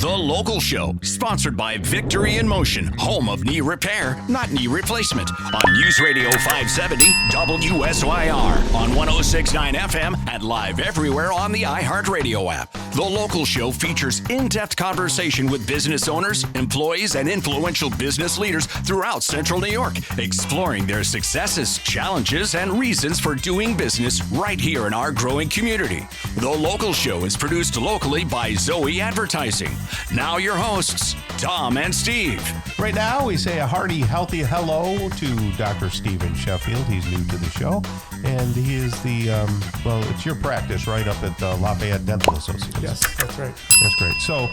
The Local Show, sponsored by Victory in Motion, home of knee repair, not knee replacement. On News Radio 570, WSYR, on 106.9 FM, and live everywhere on the iHeartRadio app. The Local Show features in-depth conversation with business owners, employees, and influential business leaders throughout Central New York, exploring their successes, challenges, and reasons for doing business right here in our growing community. The Local Show is produced locally by Zoe Advertising. Now your hosts, Tom and Steve. Right now, we say a hearty, healthy hello to Dr. Steve in Sheffield. He's new to the show, and he is the, it's your practice right up at LaFayette Dental Associates. Yes, that's right. That's great. So,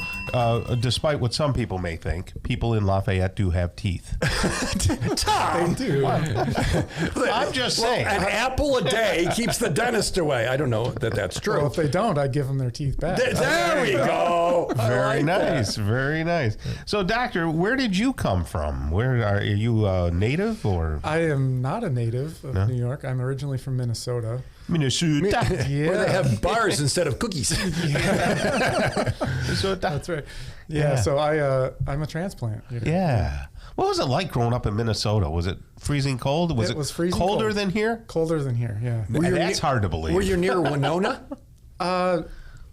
despite what some people may think, people in Lafayette do have teeth. They do. I'm just saying. An apple a day keeps the dentist away. I don't know that that's true. Well, if they don't, I give them their teeth back. There we go. Very nice. Very nice. So, Doctor, where did you come from? Where are you a native or? I am not a native of New York. I'm originally from Minnesota. Minnesota. Yeah. Where they have bars instead of cookies. That's right. Yeah. So I'm a transplant. Yeah. What was it like growing up in Minnesota? Was it freezing cold? It was freezing colder cold. than here? Colder than here, yeah. That's hard to believe. Were you near Winona?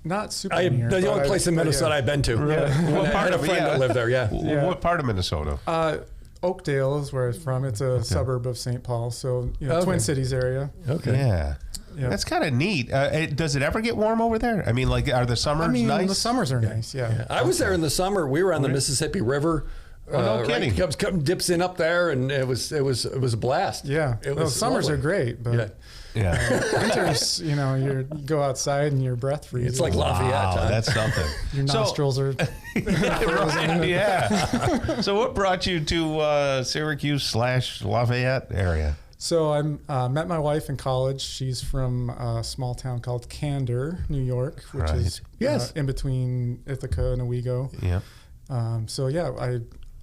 Not super near. The only place in Minnesota I've been to. Yeah. What part of a friend that lived there, yeah. What part of Minnesota? Oakdale is where I'm from. It's a suburb of St. Paul, so Twin Cities area. Okay. Yeah. Yep. That's kind of neat. Does it ever get warm over there? I mean, like, are the summers nice? The summers are nice, yeah. I was there in the summer. We were on the Mississippi River. No kidding. Right, dips in up there, and it was a blast. Yeah. Summers lovely. are great, but winters, you go outside and your breath freezes. It's like Lafayette. Wow, that's something. Your nostrils are right, yeah. So what brought you to Syracuse / Lafayette area? So I met my wife in college. She's from a small town called Candor, New York, which is in between Ithaca and Owego. Yeah.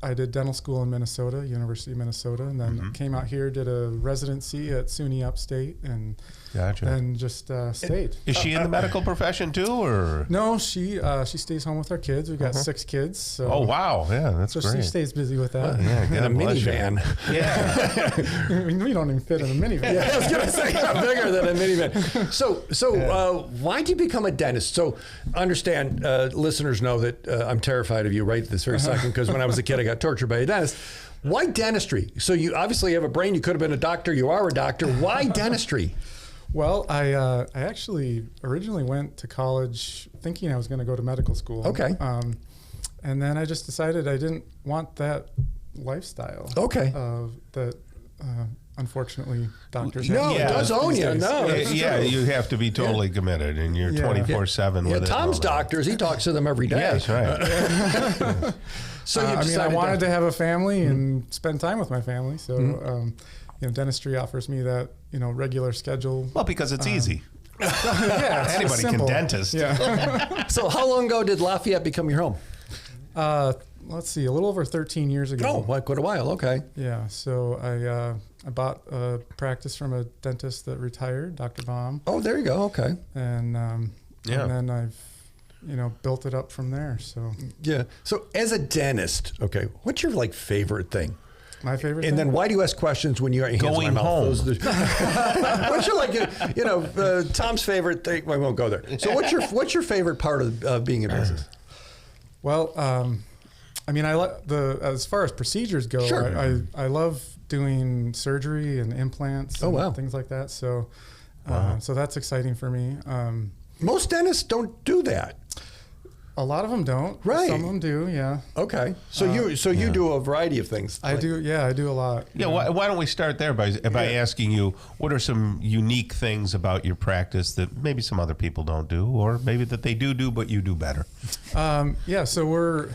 I did dental school in Minnesota, University of Minnesota, and then came out here, did a residency at SUNY Upstate, and then just stayed. Is she in the medical profession too, or? No, she stays home with our kids. We've got 6 kids. So, oh wow, yeah, that's so great. she stays busy with that. In a minivan. Yeah, we don't even fit in a minivan. Yeah, I was gonna say bigger than a minivan. So why'd you become a dentist? So understand, listeners know that I'm terrified of you right this very second, because when I was a kid I got tortured by a dentist. Why dentistry? So you obviously have a brain. You could have been a doctor. You are a doctor. Why dentistry? Well, I actually originally went to college thinking I was going to go to medical school. Okay. And then I just decided I didn't want that lifestyle. Okay. That unfortunately doctors No, have. it does own you. No, yeah, you have to be totally committed, and you're 24/7 with it. Tom's doctors. He talks to them every day. Yes, right. So I wanted to have a family and spend time with my family. So, dentistry offers me that, regular schedule. Well, because it's easy. Yeah, Anybody can dentist. Yeah. So how long ago did Lafayette become your home? Let's see, a little over 13 years ago. Oh, quite a while. Okay. Yeah. So I bought a practice from a dentist that retired, Dr. Baum. Oh, there you go. Okay. And then I've built it up from there. So yeah. So as a dentist, okay, what's your favorite thing? My favorite and thing? then why do you ask questions when you're going home? What's your Tom's favorite thing? Well, I won't go there. So what's your favorite part of being in business? Well, as far as procedures go, sure. I love doing surgery and implants. And things like that. So so that's exciting for me. Most dentists don't do that. A lot of them don't. Right. Some of them do, yeah. Okay. So you do a variety of things. I do a lot. Yeah, why don't we start there by asking you, what are some unique things about your practice that maybe some other people don't do, or maybe that they do but you do better? So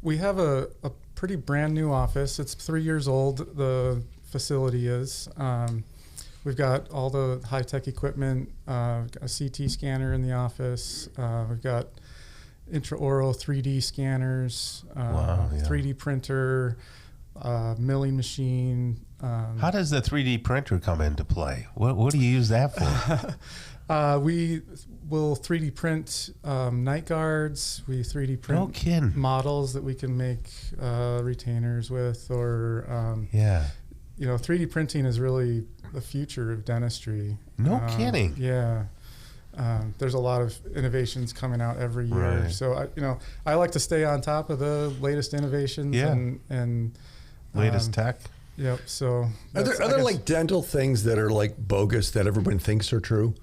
we have a pretty brand new office. It's 3 years old, the facility is. We've got all the high-tech equipment, a CT scanner in the office. We've got intraoral 3D scanners, 3D printer, milling machine. How does the 3D printer come into play? What do you use that for? We will 3D print night guards. We 3D print No kidding. models that we can make retainers with, or 3D printing is really the future of dentistry. No kidding. Yeah. There's a lot of innovations coming out every year. Right. So I like to stay on top of the latest innovations and Latest tech. Yep. So Are there like dental things that are like bogus that everyone thinks are true?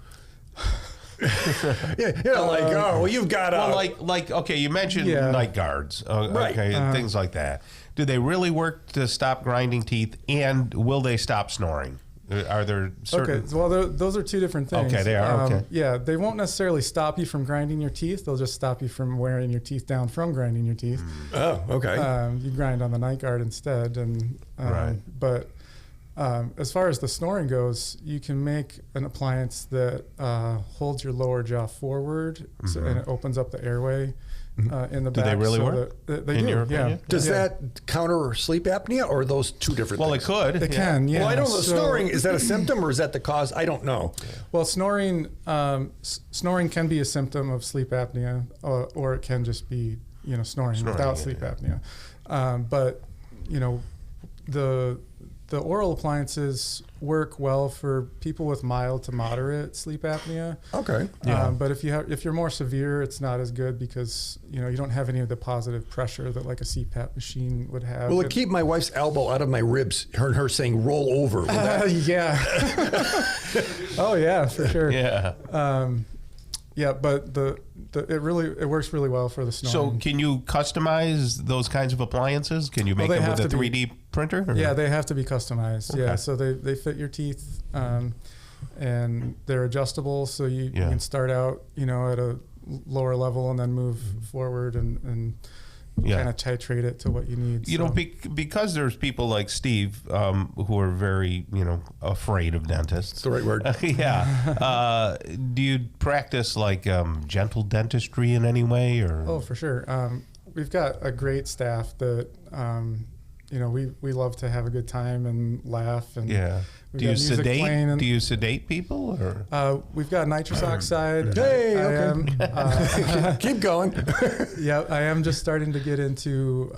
You've got okay, you mentioned night guards, Right. okay, and things like that. Do they really work to stop grinding teeth, and will they stop snoring? Are there certain... Okay, well, those are two different things. Okay, they are, okay. Yeah, they won't necessarily stop you from grinding your teeth. They'll just stop you from wearing your teeth down from grinding your teeth. Oh, okay. You grind on the night guard instead. Right. But as far as the snoring goes, you can make an appliance that holds your lower jaw forward, and it opens up the airway in the back. Do they really work? They in do, your opinion? Does that counter sleep appea, or are those two different Well, things? it could. It can, yeah. Well, I don't know. So- Snoring, is that a symptom or is that the cause? I don't know. Well, snoring can be a symptom of sleep apnea, or it can just be snoring without sleep apnea. But the oral appliances work well for people with mild to moderate sleep apnea. Okay. But if you're more severe, it's not as good because you don't have any of the positive pressure that like a CPAP machine would have. Will it keep my wife's elbow out of my ribs? Her saying roll over. Will that- yeah. Oh yeah, for sure. Yeah. Yeah, but it works really well for the So snoring. can you customize those kinds of appliances? Can you make they them have with a to be. 3D printer? or- Yeah, they have to be customized. Okay. Yeah, so they fit your teeth, and they're adjustable. So you can start out, at a lower level and then move forward and kind of titrate it to what you need. Because there's people like Steve who are very, afraid of dentists. That's the right word. Yeah. Do you practice like gentle dentistry in any way, or? Oh, for sure. We've got a great staff that, we love to have a good time and laugh. And Do you sedate? Do you sedate people, or? We've got nitrous oxide. Hey, I okay. am, Keep going. yeah, I am just starting to get into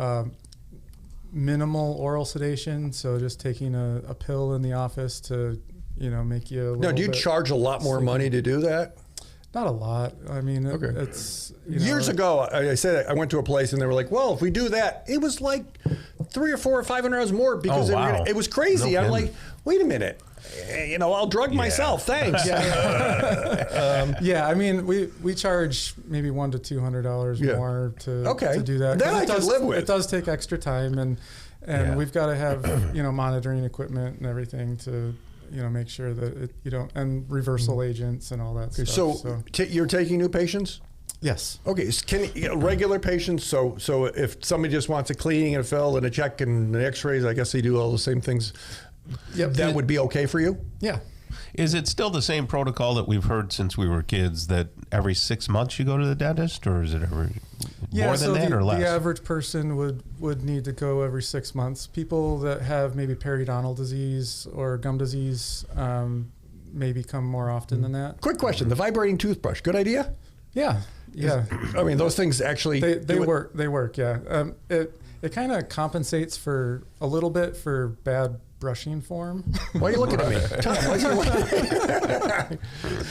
minimal oral sedation. So just taking a pill in the office to, make you a little Now, do you bit charge a lot more money to do that? Not a lot. I mean, Okay. it's Years ago, I said I went to a place and they were like, "Well, if we do that, it was like $300 or $400 or $500 more because Oh, wow. it was crazy." No I'm kidding. like, "Wait a minute, I'll drug myself, thanks." Yeah, I mean, we charge maybe $100 to $200 more to do that. That 'Cause I can live with. It does take extra time, and we've got to have monitoring equipment and everything to make sure that you don't, and reversal agents and all that stuff. So you're taking new patients? Yes. Okay, so regular patients. So if somebody just wants a cleaning and a fill and a check and the X-rays, I guess they do all the same things. Yep. That would be okay for you? Yeah. Is it still the same protocol that we've heard since we were kids, that every 6 months you go to the dentist, or is it every more than that or less? The average person would need to go every 6 months. People that have maybe periodontal disease or gum disease maybe come more often than that. Quick question: the vibrating toothbrush, good idea? Yeah. Yeah. I mean, those things actually They work. They work. Yeah. It kind of compensates for a little bit for bad brushing form. Why are you looking at me, Tom? Why are you looking?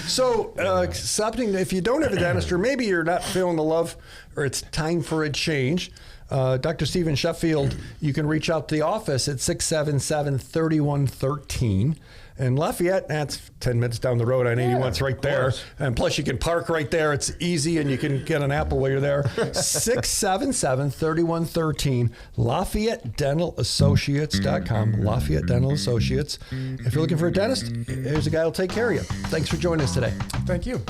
So, something, if you don't have a dentist, or maybe you're not feeling the love, or it's time for a change, Dr. Stephen Sheffield, you can reach out to the office at 677-3113. And Lafayette, that's 10 minutes down the road on 81. It's right there. And plus, you can park right there. It's easy, and you can get an apple while you're there. 677-3113, LafayetteDentalAssociates.com, Lafayette Dental Associates. If you're looking for a dentist, here's a guy who'll take care of you. Thanks for joining us today. Thank you.